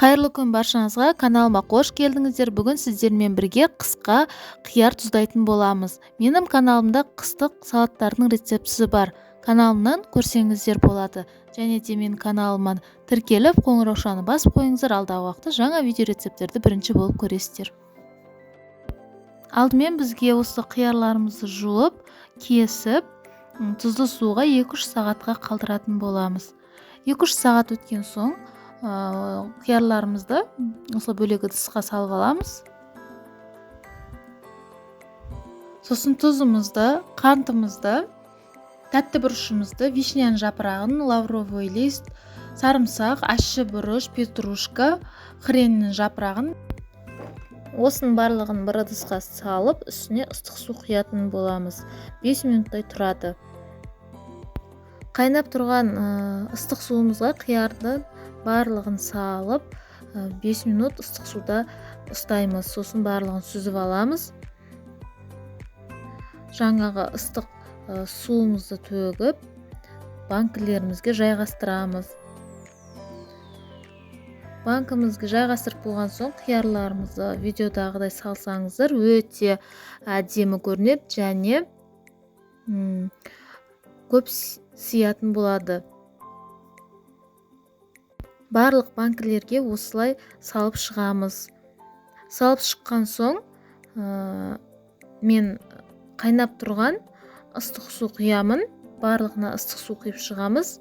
Қайырлы күн баршаңызға, каналыма қош келдіңіздер. Бүгін сіздермен бірге қысқа қияр тұздайтын боламыз. Менің каналымда қыстық салаттардың рецептісі бар. Каналымнан көрсеңіздер болады. Және де менің каналыма тіркеліп, қоңыраушаны басып қойыңыздар. Алдағы уақытта жаңа видео рецепттерді бірінші болып көресіздер. Алдымен бізге осы қиярларымызды жуып, кесіп, тұзды суға 2-3 сағатқа қалдыратын боламыз. 2-3 сағат өткен соң қиярларымызды осы бөлек ыдысқа салып аламыз. Сосын тұзымызды, қантымызды, тәтті бұрышымызды, вишняның жапырағын, лавровый лист, сарымсақ, ащы бұрыш, петрушка, хреннің жапырағын осының барлығын бір ыдысқа салып, үстіне ыстық су құятын боламыз. 5 минуттай тұрады. Қайнап тұрған ыстық суымызға қиярды барлығын салып 5 минут ыстық суда ұстаймыз. Сосын барлығын сүзіп аламыз. Жаңағы ыстық суымызды төгіп банкілерімізге жайғастырамыз. Банкімізге жайғастырып болған соң қиярларымызды видеодағыдай салсаңыздар өте әдемі көрінеді және көп сиятын болады. Барлық банкілерге осылай салып шығамыз. Салып шыққан соң мен қайнап тұрған ыстық су құямын. Барлығына ыстық су құйып шығамыз.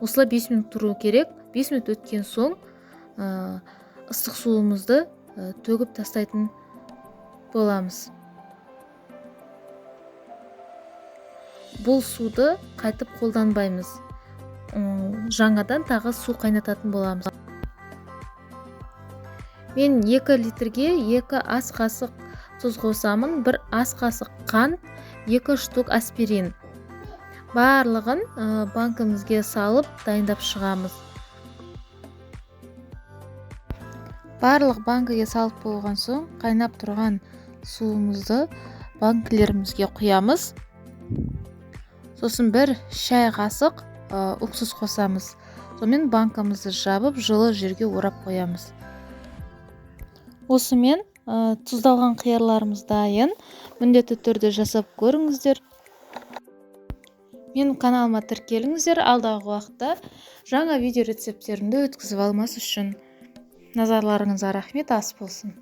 Осылай 5 минут тұру керек. 5 минут өткен соң ыстық суымызды төгіп тастайтын боламыз. Бұл суды қайтып қолданбаймыз. Жаңадан тағы су қайнататын боламыз. Мен 2 литрге 2 ас қасық тұз қосамын, 1 ас қасық қант, 2 штук аспирин. Барлығын банкімізге салып дайындап шығамыз. Барлық банкіге салып болған соң қайнап тұрған суымызды банкілерімізге құямыз. Сосын 1 шай қасық уксус қосамыз. Сонымен банкімізді жабып, жылы жерге орап қоямыз. Осымен тұздалған қиярларымыз дайын. Міндетті түрде жасап көріңіздер. Менің каналыма тіркеліңіздер. Алдағы уақытта жаңа видео рецепттерімді өткізіп алмас үшін. Назарларыңызға рахмет, ас болсын.